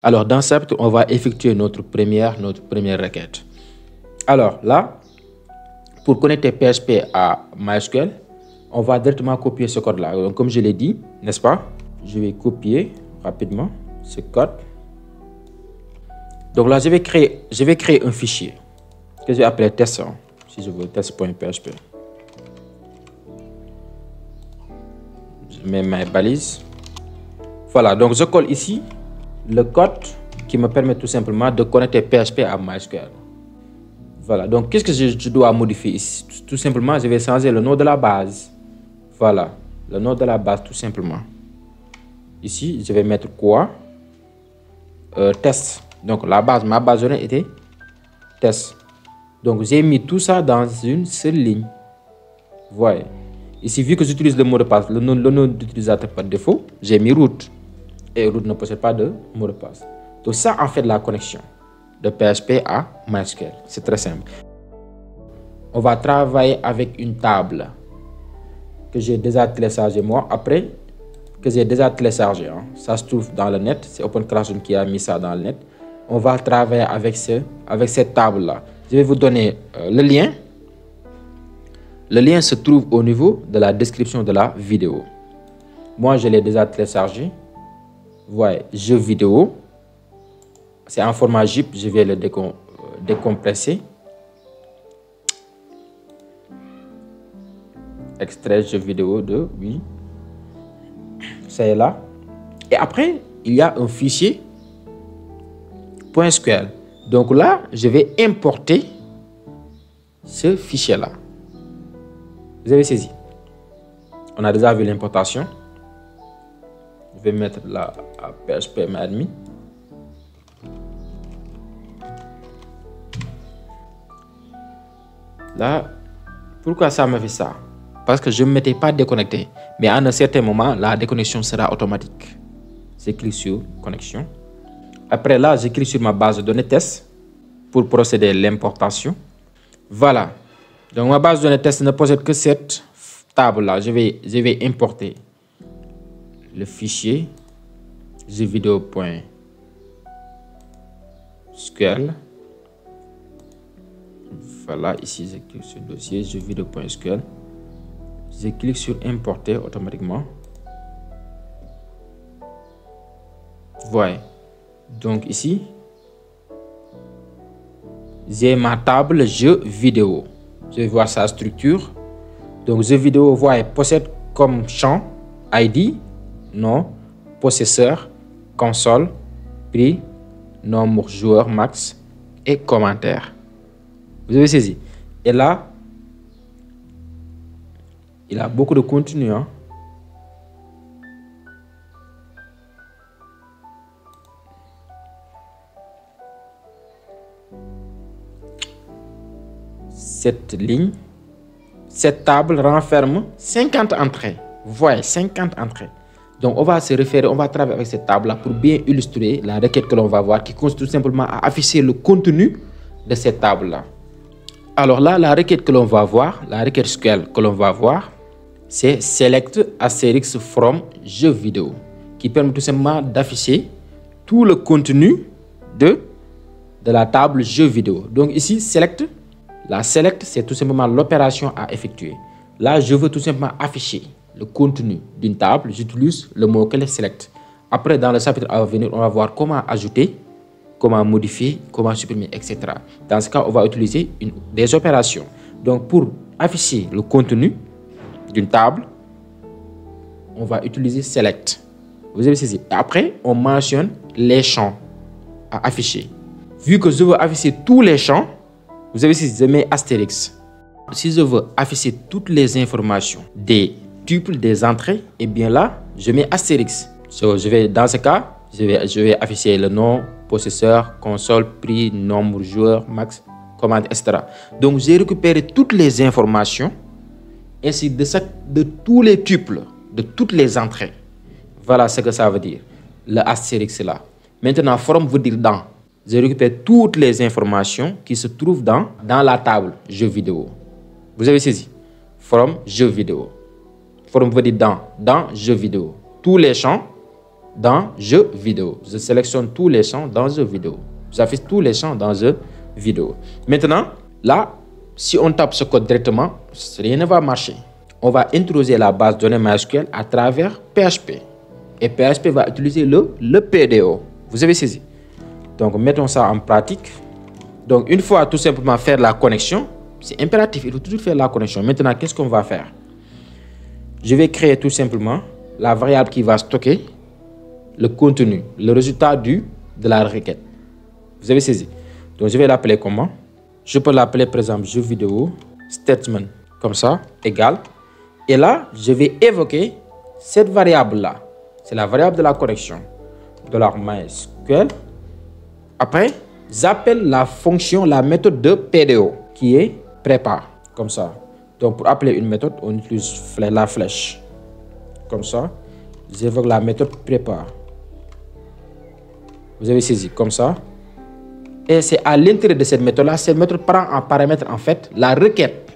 Alors, dans Sceptre, on va effectuer notre première requête. Alors là, pour connecter PHP à MySQL, on va directement copier ce code-là. Donc, comme je l'ai dit, n'est-ce pas? Je vais copier rapidement ce code. Donc là, je vais créer un fichier que je vais appeler test, si je veux, test.php. Je mets mes balises. Voilà, donc je colle ici le code qui me permet tout simplement de connecter PHP à MySQL. Voilà, donc qu'est-ce que je dois modifier ici? Tout simplement, je vais changer le nom de la base. Voilà, le nom de la base tout simplement. Ici, je vais mettre quoi? Test. Donc la base, ma base de données était test. Donc j'ai mis tout ça dans une seule ligne. Vous voyez. Ici, vu que j'utilise le mot de passe, le nom d'utilisateur par défaut, j'ai mis root. Et root ne possède pas de mot de passe. Donc ça en fait la connexion de PHP à MySQL. C'est très simple. On va travailler avec une table que j'ai déjà téléchargée moi. Après, que j'ai déjà téléchargé. Ça se trouve dans le net. C'est OpenClassroom qui a mis ça dans le net. On va travailler avec cette table-là. Je vais vous donner le lien. Le lien se trouve au niveau de la description de la vidéo. Moi, je l'ai déjà téléchargé. Vous voyez, jeu vidéo. C'est en format zip. Je vais le décompresser. Extrait jeu vidéo de oui. C'est là. Et après, il y a un fichier .sql. Donc là, je vais importer ce fichier-là. Vous avez saisi. On a déjà vu l'importation. Je vais mettre là à php.admin. Là, pourquoi ça me fait ça? Parce que je ne m'étais pas déconnecté. Mais à un certain moment, la déconnexion sera automatique. Je clique sur connexion. Après là, je clique sur ma base de données test pour procéder à l'importation. Voilà. Donc ma base de données test ne possède que cette table-là. Je vais importer le fichier jeuxvideo.sql. Voilà, ici je clique sur le dossier jeuxvideo.sql. Je clique sur importer automatiquement. Voilà. Donc ici, j'ai ma table jeu vidéo. Je vais voir sa structure. Donc jeu vidéo, voyez, possède comme champ ID, nom, possesseur, console, prix, nombre joueur max et commentaire. Vous avez saisi. Et là, il a beaucoup de contenu. Cette table renferme 50 entrées. Vous voyez, 50 entrées. Donc, on va se référer, on va travailler avec cette table-là pour bien illustrer la requête que l'on va voir, qui consiste tout simplement à afficher le contenu de cette table-là. Alors là, la requête que l'on va voir, la requête SQL que l'on va voir, c'est select asterisk from jeu vidéo, qui permet tout simplement d'afficher tout le contenu de la table jeu vidéo. Donc ici, select. La select, c'est tout simplement l'opération à effectuer. Là, je veux tout simplement afficher le contenu d'une table. J'utilise le mot-clé select. Après, dans le chapitre à venir, on va voir comment ajouter, comment modifier, comment supprimer, etc. Dans ce cas, on va utiliser des opérations. Donc, pour afficher le contenu d'une table, on va utiliser select. Vous avez saisi. Après, on mentionne les champs à afficher. Vu que je veux afficher tous les champs, vous avez saisi, je mets astérix. Si je veux afficher toutes les informations des tuples des entrées, et bien là, je mets astérix. Dans ce cas, je vais afficher le nom, possesseur, console, prix, nombre, joueur, max, commande, etc. Donc, j'ai récupéré toutes les informations ainsi de tous les tuples, de toutes les entrées. Voilà ce que ça veut dire, le astérix là. Maintenant, from veut dire dans. Je récupère toutes les informations qui se trouvent dans la table jeu vidéo. Vous avez saisi? From jeu vidéo. From veut dire dans jeu vidéo. Tous les champs dans jeu vidéo. Je sélectionne tous les champs dans jeu vidéo. J'affiche tous les champs dans jeu vidéo. Maintenant, là, si on tape ce code directement, rien ne va marcher. On va introduire la base de données MySQL à travers PHP. Et PHP va utiliser le PDO. Vous avez saisi? Donc, mettons ça en pratique. Donc, une fois tout simplement faire la connexion, c'est impératif, il faut toujours faire la connexion. Maintenant, qu'est-ce qu'on va faire? Je vais créer tout simplement la variable qui va stocker le contenu, le résultat de la requête. Vous avez saisi? Donc, je vais l'appeler comment? Je peux l'appeler par exemple jeu vidéo statement, comme ça, égal. Et là, je vais évoquer cette variable-là. C'est la variable de la connexion. $MySQL. Après, j'appelle la fonction, la méthode de PDO qui est prépare, comme ça. Donc, pour appeler une méthode, on utilise la flèche. Comme ça, j'évoque la méthode prépare. Vous avez saisi, comme ça. Et c'est à l'intérieur de cette méthode-là, cette méthode prend en paramètre en fait la requête.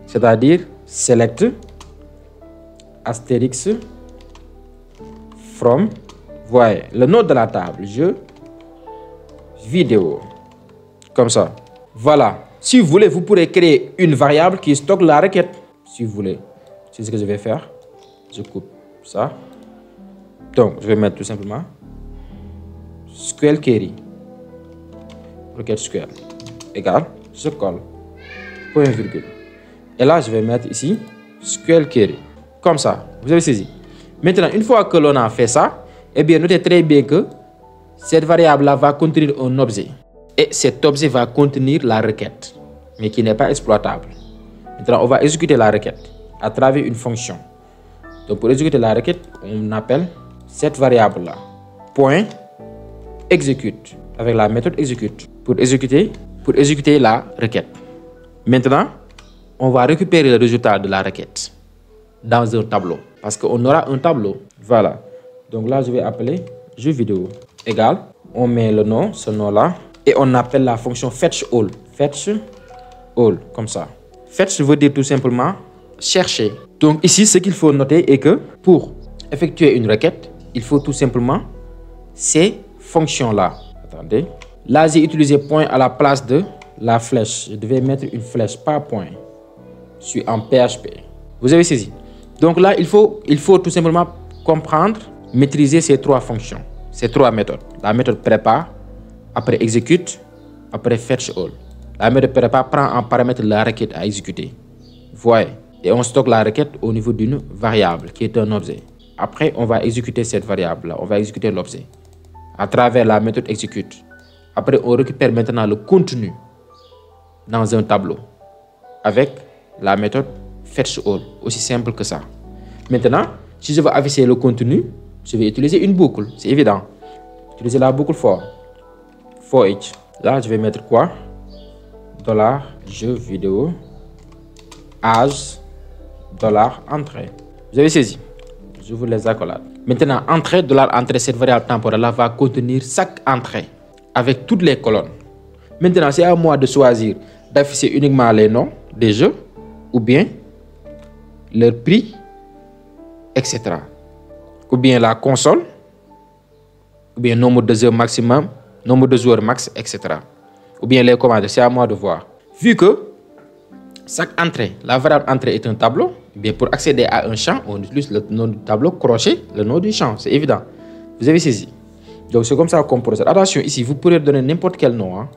C'est-à-dire select astérisque from, voyez, le nom de la table, jeu vidéo. Comme ça. Voilà. Si vous voulez, vous pourrez créer une variable qui stocke la requête. Si vous voulez. C'est ce que je vais faire. Je coupe ça. Donc, je vais mettre tout simplement SQL query. Requête SQL. Égal. Je colle. Point virgule. Et là, je vais mettre ici SQL query. Comme ça. Vous avez saisi. Maintenant, une fois que l'on a fait ça, eh bien, notez très bien que cette variable-là va contenir un objet. Et cet objet va contenir la requête, mais qui n'est pas exploitable. Maintenant, on va exécuter la requête à travers une fonction. Donc, pour exécuter la requête, on appelle cette variable-là point execute avec la méthode execute pour exécuter la requête. Maintenant, on va récupérer le résultat de la requête dans un tableau parce qu'on aura un tableau. Voilà. Donc là, je vais appeler jeu vidéo égal. On met le nom, ce nom-là, et on appelle la fonction fetch all. Fetch all, comme ça. Fetch veut dire tout simplement chercher. Donc ici, ce qu'il faut noter est que pour effectuer une requête, il faut tout simplement ces fonctions-là. Attendez. Là, j'ai utilisé point à la place de la flèche. Je devais mettre une flèche, pas point. Je suis en PHP. Vous avez saisi? Donc là, il faut tout simplement comprendre, maîtriser ces trois fonctions, ces trois méthodes. La méthode prépare, après exécute, après fetch all. La méthode prépare prend en paramètre la requête à exécuter. Voyez. Et on stocke la requête au niveau d'une variable qui est un objet. Après, on va exécuter cette variable-là. On va exécuter l'objet à travers la méthode exécute. Après, on récupère maintenant le contenu dans un tableau avec la méthode fetch all. Aussi simple que ça. Maintenant, si je veux afficher le contenu, je vais utiliser une boucle. C'est évident. Utiliser la boucle for each. Là, je vais mettre quoi? $jeu vidéo âge $entrée. Vous avez saisi? Je vous les accolade. Maintenant, entrée, $entrée, cette variable temporelle-là va contenir chaque entrée avec toutes les colonnes. Maintenant, c'est à moi de choisir d'afficher uniquement les noms des jeux ou bien leur prix, etc. Ou bien la console, ou bien nombre de jeux maximum, nombre de joueurs max, etc. Ou bien les commandes, c'est à moi de voir. Vu que chaque entrée, la variable entrée est un tableau, eh bien pour accéder à un champ, on utilise le nom du tableau, crochet, le nom du champ, c'est évident. Vous avez saisi? Donc c'est comme ça qu'on procède. Attention, ici, vous pourrez donner n'importe quel nom. Hein.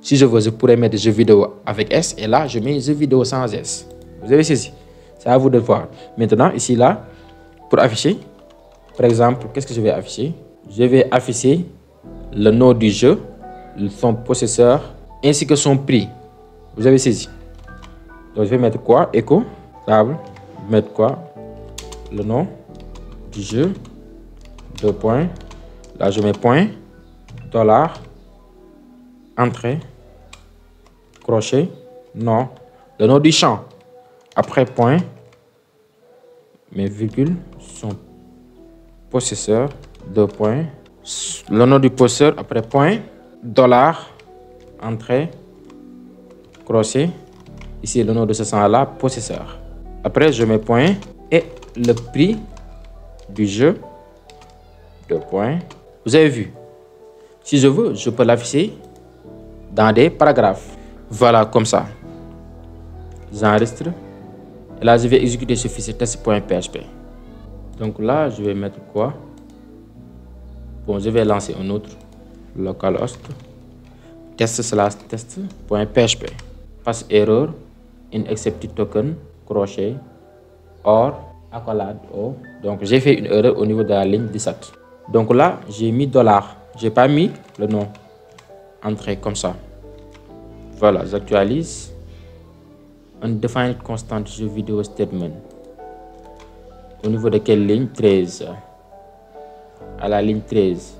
Si je veux, je pourrais mettre jeu vidéo avec S, et là, je mets jeu vidéo sans S. Vous avez saisi? C'est à vous de voir. Maintenant, ici, là, pour afficher, par exemple, qu'est-ce que je vais afficher? Je vais afficher le nom du jeu, son possesseur, ainsi que son prix. Vous avez saisi? Donc, je vais mettre quoi? Echo, table, mettre quoi? Le nom du jeu, 2 points. Là, je mets point, $, entrée, crochet, nom, le nom du champ. Après point, mes virgules, son possesseur, 2 points. Le nom du possesseur, après point, $, entrée, crochet. Ici, le nom de ce sang-là, possesseur. Après, je mets point et le prix du jeu, 2 points. Vous avez vu, si je veux, je peux l'afficher dans des paragraphes. Voilà, comme ça. J'enregistre. Et là, je vais exécuter ce fichier test.php. Donc là, je vais mettre quoi? Bon, je vais lancer un autre localhost test/test.php. Passe erreur, inaccepted token, crochet, or, accolade, O. Donc, j'ai fait une erreur au niveau de la ligne 17. Donc là, j'ai mis $. J'ai pas mis le nom. Entrée comme ça. Voilà, j'actualise. Undefined constant jeu vidéo statement. Au niveau de quelle ligne? 13. À la ligne 13.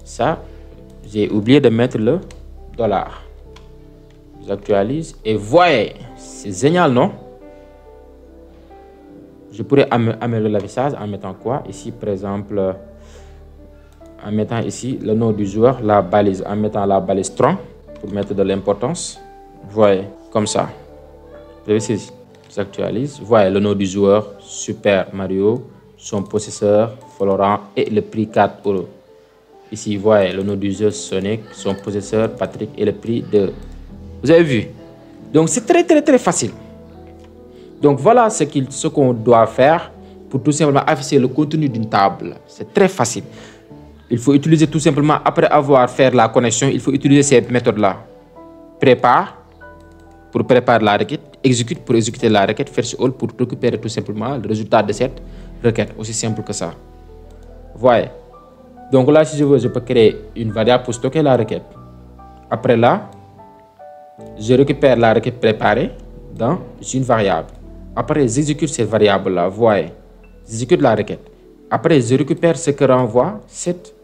Ça, j'ai oublié de mettre le $. J'actualise et voyez, c'est génial, non? Je pourrais améliorer l'affichage en mettant quoi? Ici, par exemple, en mettant ici le nom du joueur, la balise, en mettant la balise strong pour mettre de l'importance. Voyez, comme ça. Vous avez saisi. J'actualise. Voyez le nom du joueur, Super Mario, son possesseur, Florent et le prix 4 €. Ici, voyez le nom du jeu Sonic, son possesseur, Patrick et le prix de... Vous avez vu? Donc, c'est très facile. Donc, voilà ce qu'on doit faire pour tout simplement afficher le contenu d'une table. C'est très facile. Il faut utiliser tout simplement, après avoir fait la connexion, il faut utiliser ces méthodes-là. Prépare pour préparer la requête, exécute pour exécuter la requête, fetch all pour récupérer tout simplement le résultat de cette requête. Aussi simple que ça. Voyez. Donc là, si je veux, je peux créer une variable pour stocker la requête. Après là, je récupère la requête préparée dans une variable. Après, j'exécute cette variable-là. Voyez. J'exécute la requête. Après, je récupère ce que renvoie cette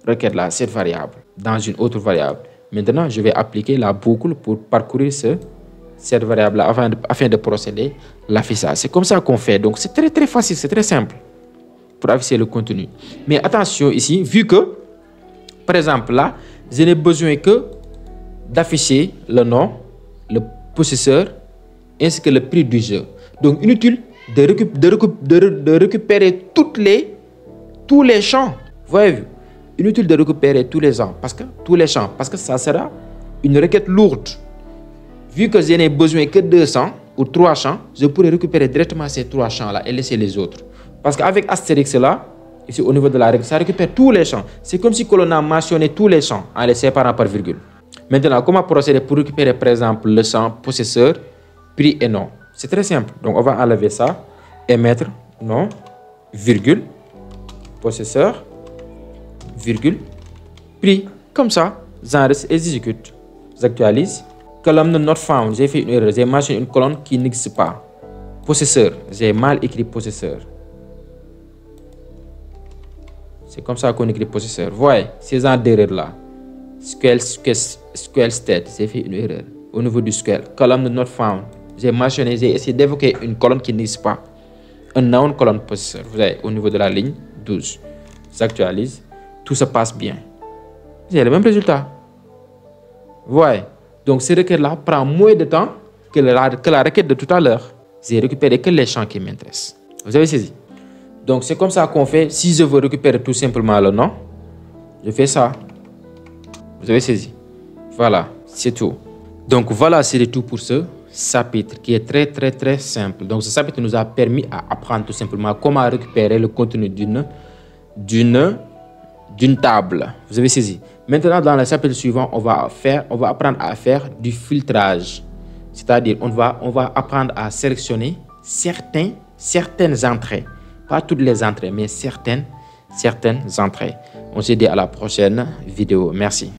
requête-là, cette variable, dans une autre variable. Maintenant, je vais appliquer la boucle pour parcourir cette variable-là afin de procéder à l'affichage. C'est comme ça qu'on fait. Donc, c'est très facile, c'est très simple pour afficher le contenu. Mais attention ici, vu que, par exemple, là, je n'ai besoin que d'afficher le nom, le possesseur, ainsi que le prix du jeu. Donc, inutile de récupérer tous les champs. Voyez-vous? Inutile de récupérer tous les champs parce que ça sera une requête lourde. Vu que je n'ai besoin que 200 ou 3 champs, je pourrais récupérer directement ces 3 champs-là et laisser les autres. Parce qu'avec Astérix là, ici au niveau de la règle, ça récupère tous les champs. C'est comme si l'on a mentionné tous les champs en les séparant par virgule. Maintenant, comment procéder pour récupérer par exemple le champ possesseur, prix et nom? C'est très simple. Donc on va enlever ça et mettre nom, virgule, possesseur, virgule, prix. Comme ça, j'enregistre et j'exécute. J'actualise. Colonne not found, j'ai fait une erreur. J'ai mentionné une colonne qui n'existe pas. Possesseur, j'ai mal écrit possesseur. C'est comme ça qu'on écrit possesseur. Voyez, ces genre d'erreur là. SQL state, j'ai fait une erreur. Au niveau du SQL, colonne not found. J'ai mentionné, j'ai essayé d'évoquer une colonne qui n'existe pas. Un noun colonne possesseur. Vous voyez, au niveau de la ligne 12. J'actualise. Tout se passe bien. J'ai le même résultat. Voyez. Donc, ce requête-là prend moins de temps que la requête de tout à l'heure. J'ai récupéré que les champs qui m'intéressent. Vous avez saisi? Donc, c'est comme ça qu'on fait. Si je veux récupérer tout simplement le nom, je fais ça. Vous avez saisi? Voilà, c'est tout. Donc, voilà, c'est tout pour ce chapitre qui est très simple. Donc, ce chapitre nous a permis à apprendre tout simplement comment récupérer le contenu d'une table. Vous avez saisi? Maintenant, dans le chapitre suivant, on va apprendre à faire du filtrage. C'est-à-dire, on va apprendre à sélectionner certaines entrées. Pas toutes les entrées, mais certaines entrées. On se dit à la prochaine vidéo. Merci.